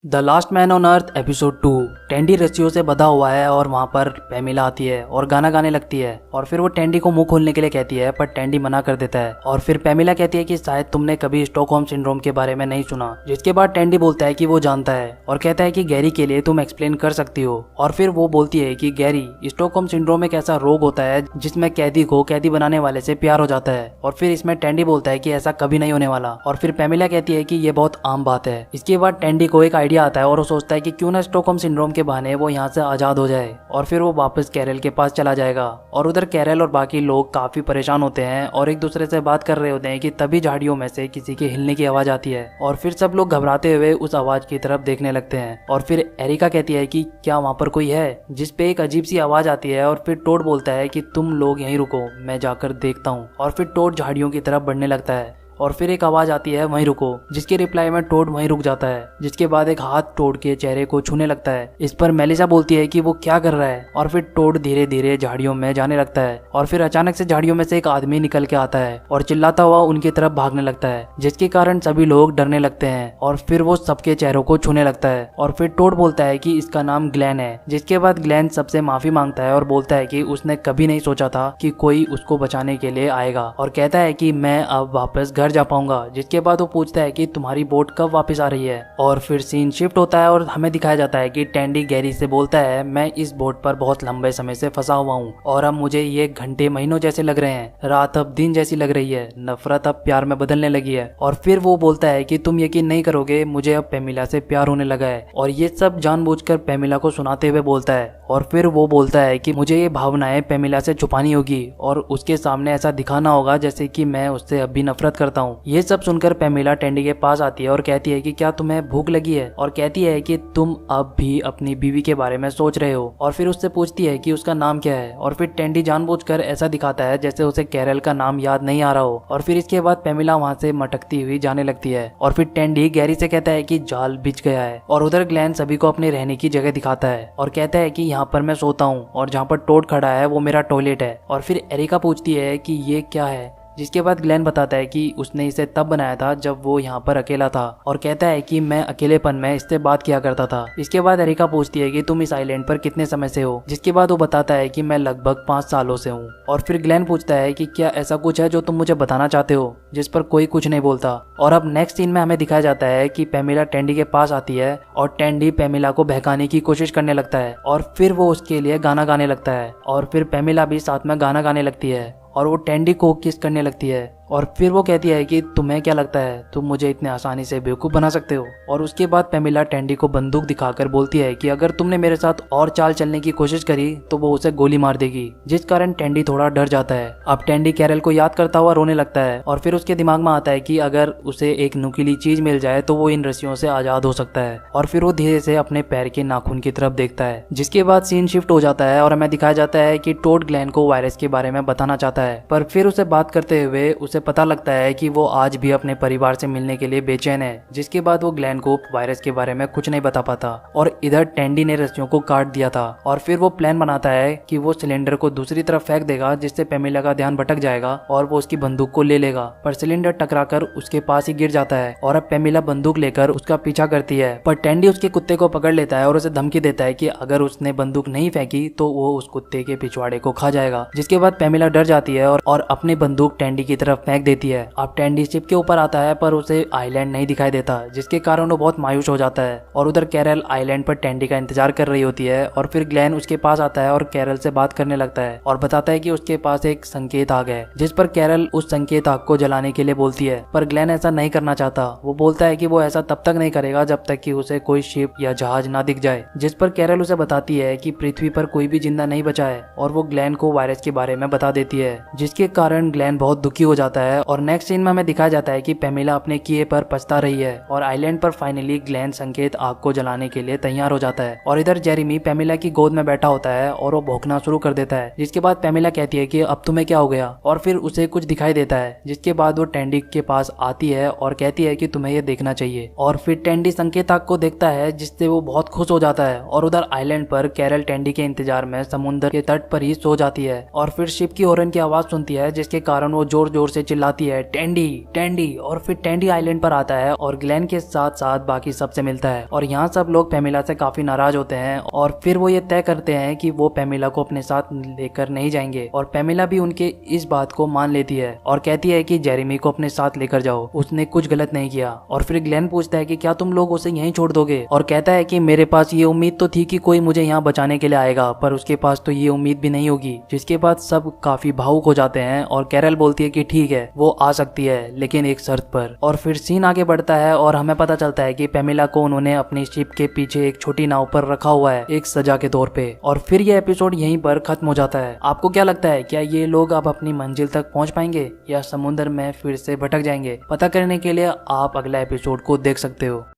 The last man on earth episode 2। टेंडी रस्सियों से बंधा हुआ है और वहाँ पर पैमिला आती है और गाना गाने लगती है और फिर वो टेंडी को मुंह खोलने के लिए कहती है, पर टेंडी मना कर देता है। और फिर पैमिला कहती है कि शायद तुमने कभी स्टॉकहोम सिंड्रोम के बारे में नहीं सुना। जिसके बाद टेंडी बोलता है कि वो जानता है और कहता है कि गैरी के लिए तुम एक्सप्लेन कर सकती हो। और फिर वो बोलती है कि गैरी, स्टॉकहोम सिंड्रोम एक ऐसा रोग होता है जिसमें कैदी को कैदी बनाने वाले से प्यार हो जाता है। और फिर इसमें टेंडी बोलता है कि ऐसा कभी नहीं होने वाला। और फिर पैमिला कहती है कि ये बहुत आम बात है। इसके बाद टेंडी को एक आइडिया आता है और वो सोचता है कि क्यों ना स्टॉकहोम सिंड्रोम के बहाने वो यहाँ से आजाद हो जाए। और फिर वो वापस कैरल के पास चला जाएगा। और उधर कैरल और बाकी लोग काफी परेशान होते हैं और एक दूसरे से बात कर रहे होते हैं कि तभी झाड़ियों में से किसी के हिलने की आवाज आती है। और फिर सब लोग घबराते हुए उस आवाज की तरफ देखने लगते हैं। और फिर एरिका कहती है कि क्या वहाँ पर कोई है, जिसपे एक अजीब सी आवाज आती है। और फिर टोड बोलता है कि तुम लोग यहीं रुको, मैं जाकर देखता हूँ। और फिर टोड झाड़ियों की तरफ बढ़ने लगता है और फिर एक आवाज आती है, वहीं रुको, जिसके रिप्लाई में टोड वहीं रुक जाता है। जिसके बाद एक हाथ टोड के चेहरे को छूने लगता है। इस पर मेलिसा बोलती है कि वो क्या कर रहा है। और फिर टोड धीरे धीरे झाड़ियों में जाने लगता है। और फिर अचानक से झाड़ियों में से एक आदमी निकल के आता है और चिल्लाता हुआ उनकी तरफ भागने लगता है, जिसके कारण सभी लोग डरने लगते हैं। और फिर वो सबके चेहरों को छूने लगता है। और फिर टोड बोलता है कि इसका नाम ग्लेन है। जिसके बाद ग्लेन सबसे माफी मांगता है और बोलता है कि उसने कभी नहीं सोचा था कि कोई उसको बचाने के लिए आएगा। और कहता है कि मैं अब वापस घर जा पाऊंगा। जिसके बाद वो पूछता है कि तुम्हारी बोट कब वापस आ रही है। और फिर सीन शिफ्ट होता है और हमें दिखाया जाता है कि टेंडी गैरी से बोलता है, मैं इस बोट पर बहुत लंबे समय से फंसा हुआ हूँ और अब मुझे ये घंटे महीनों जैसे लग रहे हैं, रात अब दिन जैसी लग रही है, नफरत अब प्यार में बदलने लगी है। और फिर वो बोलता है कि तुम यकीन नहीं करोगे, मुझे अब पैमिला से प्यार होने लगा है। और ये सब जानबूझकर पैमिला को सुनाते हुए बोलता है। और फिर वो बोलता है कि मुझे ये भावनाएं पैमिला से छुपानी होगी और उसके सामने ऐसा दिखाना होगा जैसे कि मैं उससे अब भी नफरत करता हूँ। ये सब सुनकर पैमिला टेंडी के पास आती है और कहती है कि क्या तुम्हें भूख लगी है। और कहती है कि तुम अब भी अपनी बीवी के बारे में सोच रहे हो। और फिर उससे पूछती है कि उसका नाम क्या है। और फिर टेंडी जानबूझकर ऐसा दिखाता है जैसे उसे कैरल का नाम याद नहीं आ रहा हो। और फिर इसके बाद पैमिला वहाँ से मटकती हुई जाने लगती है। और फिर टेंडी गैरी से कहता है कि जाल बिछ गया है। और उधर ग्लेन सभी को अपने रहने की जगह दिखाता है और कहता है कि यहाँ पर मैं सोता हूँ और जहाँ पर टोड खड़ा है वो मेरा टॉयलेट है। और फिर एरिका पूछती है कि ये क्या है। जिसके बाद ग्लेन बताता है कि उसने इसे तब बनाया था जब वो यहाँ पर अकेला था। और कहता है कि मैं अकेलेपन में इससे बात किया करता था। इसके बाद एरिका पूछती है कि तुम इस आइलैंड पर कितने समय से हो। जिसके बाद वो बताता है कि मैं लगभग 5 सालों से हूँ। और फिर ग्लेन पूछता है कि क्या ऐसा कुछ है जो तुम मुझे बताना चाहते हो, जिस पर कोई कुछ नहीं बोलता। और अब नेक्स्ट सीन में हमें दिखाया जाता है कि पैमिला टेंडी के पास आती है और टेंडी पैमिला को बहकाने की कोशिश करने लगता है। और फिर वो उसके लिए गाना गाने लगता है। और फिर पैमिला भी साथ में गाना गाने लगती है और वो टेंडी को किस करने लगती है। और फिर वो कहती है कि तुम्हें क्या लगता है तुम मुझे इतने आसानी से बेवकूफ़ बना सकते हो। और उसके बाद पैमिला टेंडी को बंदूक दिखाकर बोलती है कि अगर तुमने मेरे साथ और चाल चलने की कोशिश करी तो वो उसे गोली मार देगी। जिस कारण टेंडी थोड़ा डर जाता है। अब टेंडी कैरल को याद करता हुआ रोने लगता है। और फिर उसके दिमाग में आता है कि अगर उसे एक नुकीली चीज मिल जाए तो वो इन रस्सियों से आजाद हो सकता है। और फिर वो धीरे से अपने पैर के नाखून की तरफ देखता है। जिसके बाद सीन शिफ्ट हो जाता है और हमें दिखाया जाता है कि टोड ग्लेन को वायरस के बारे में बताना चाहता है। पर फिर उसे बात करते हुए उसे पता लगता है कि वो आज भी अपने परिवार से मिलने के लिए बेचैन है। जिसके बाद वो ग्लेन को वायरस के बारे में कुछ नहीं बता पाता। और इधर टेंडी ने रस्सियों को काट दिया था। और फिर वो प्लान बनाता है कि वो सिलेंडर को दूसरी तरफ फेंक देगा, जिससे पैमिला का ध्यान भटक जाएगा और वो उसकी बंदूक को ले लेगा। पर सिलेंडर टकराकर उसके पास ही गिर जाता है और अब पैमिला बंदूक लेकर उसका पीछा करती है। पर टेंडी उसके कुत्ते को पकड़ लेता है और उसे धमकी देता है कि अगर उसने बंदूक नहीं फेंकी तो वो उस कुत्ते के पिछवाड़े को खा जाएगा। जिसके बाद पैमिला डर जाती है और अपनी बंदूक टेंडी की तरफ फेंक देती है। अब टेंडी शिप के ऊपर आता है पर उसे आइलैंड नहीं दिखाई देता, जिसके कारण वो बहुत मायूस हो जाता है। और उधर कैरल आइलैंड पर टेंडी का इंतजार कर रही होती है। और फिर ग्लेन उसके पास आता है और कैरल से बात करने लगता है और बताता है कि उसके पास एक संकेत आग है, जिस पर कैरल उस संकेत आग को जलाने के लिए बोलती है। पर ग्लेन ऐसा नहीं करना चाहता। वो बोलता है कि वो ऐसा तब तक नहीं करेगा जब तक कि उसे कोई शिप या जहाज ना दिख जाए। जिस पर कैरल उसे बताती है कि पृथ्वी पर कोई भी जिंदा नहीं बचा है। और वो ग्लेन को वायरस के बारे में बता देती है, जिसके कारण ग्लेन बहुत दुखी हो जाता है। और नेक्स्ट सीन में हमें दिखाया जाता है कि पैमिला अपने किए पर पछता रही है और आइलैंड पर फाइनली ग्लेन संकेत आग को जलाने के लिए तैयार हो जाता है। और इधर जेरेमी पैमिला की गोद में बैठा होता है और वो भौंकना शुरू कर देता है। जिसके बाद पैमिला कहती है कि अब तुम्हें क्या हो गया। और फिर उसे कुछ दिखाई देता है। जिसके बाद वो टेंडी के पास आती है और कहती है कि तुम्हें ये देखना चाहिए। और फिर टेंडी संकेत आग को देखता है, जिससे वो बहुत खुश हो जाता है। और उधर आइलैंड पर कैरल टेंडी के इंतजार में समुद्र के तट पर ही सो जाती है। और फिर शिप की हॉर्न की आवाज सुनती है, जिसके कारण वो जोर जोर से चिल्लाती है टेंडी टेंडी, और फिर टेंडी आइलैंड पर आता है और ग्लेन के साथ साथ बाकी सबसे मिलता है। और यहाँ सब लोग पेमिला से काफी नाराज होते हैं और फिर वो ये तय करते हैं कि वो पेमिला को अपने साथ लेकर नहीं जाएंगे। और पेमिला भी उनके इस बात को मान लेती है और कहती है कि जेरेमी को अपने साथ लेकर जाओ, उसने कुछ गलत नहीं किया। और फिर ग्लेन पूछता है कि क्या तुम लोग उसे यहीं छोड़ दोगे, और कहता है कि मेरे पास ये उम्मीद तो थी कि कोई मुझे यहाँ बचाने के लिए आएगा, पर उसके पास तो ये उम्मीद भी नहीं होगी। जिसके बाद सब काफी भावुक हो जाते हैं और कैरल बोलती है कि ठीक है वो आ सकती है लेकिन एक शर्त पर। और फिर सीन आगे बढ़ता है और हमें पता चलता है कि पेमिला को उन्होंने अपनी शिप के पीछे एक छोटी नाव पर रखा हुआ है एक सजा के तौर पे। और फिर ये एपिसोड यहीं पर खत्म हो जाता है। आपको क्या लगता है, क्या ये लोग अब अपनी मंजिल तक पहुंच पाएंगे या समुद्र में फिर से भटक जाएंगे? पता करने के लिए आप अगला एपिसोड को देख सकते हो।